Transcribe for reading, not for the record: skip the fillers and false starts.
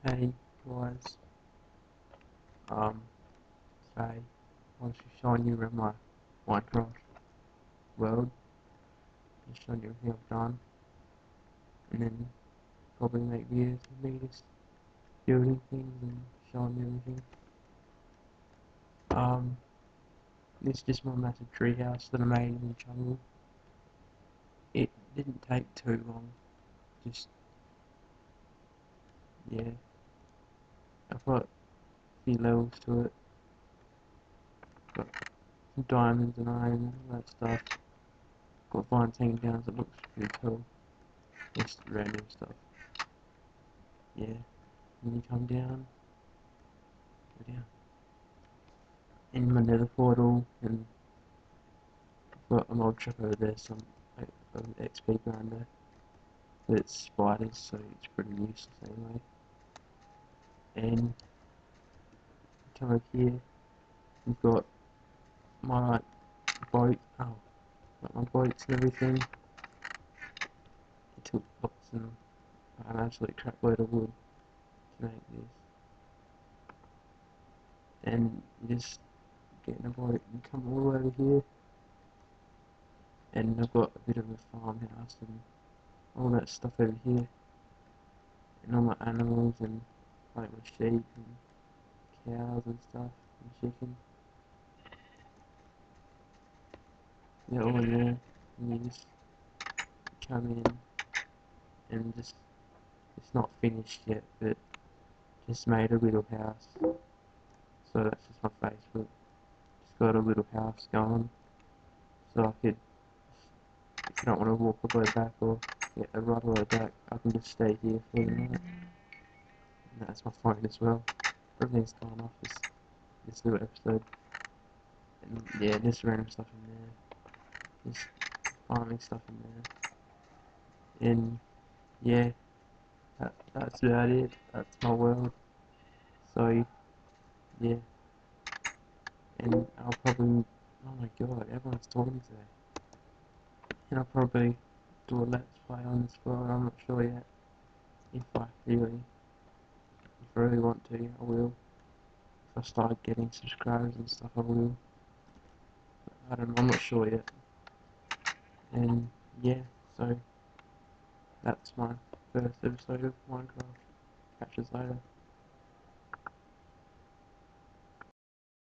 Hey guys, um, today I want to show you around my Minecraft world, and show you everything I've done, and then probably make videos of me just building things and showing you everything. Um, this is just my massive tree house that I made in the jungle. It didn't take too long, just, yeah, I've got a few levels to it, got some diamonds and iron and all that stuff, got vines hanging down so it looks pretty cool, just random stuff. Yeah, and you come down, go down. In my nether portal, and I've got an old trap over there, some XP grinder. But it's spiders, so it's pretty useless anyway. And come over here, we've got my boat. Oh, got my boats and everything. It took lots and an absolute crap load of wood to make this. And you just get in a boat and come all the way over here. And I've got a bit of a farmhouse and all that stuff over here. And all my animals and like my sheep and cows and stuff and chicken. They're all in there. And you just come in and just, it's not finished yet, but just made a little house. So that's just my Facebook. Just got a little house going. So I could, if you don't want to walk all the way back or get a right all the way back, I can just stay here for the night. And that's my phone as well. Everything's gone off this little episode. And yeah, just random stuff in there. Just farming stuff in there. And yeah, that's about it. That's my world. So yeah, and I'll probably, oh my god, everyone's talking today. And I'll probably do a let's play on this world. I'm not sure yet. If I really want to, I will. If I start getting subscribers and stuff, I will. But I don't know, I'm not sure yet. And yeah, so that's my first episode of Minecraft. Catch us later.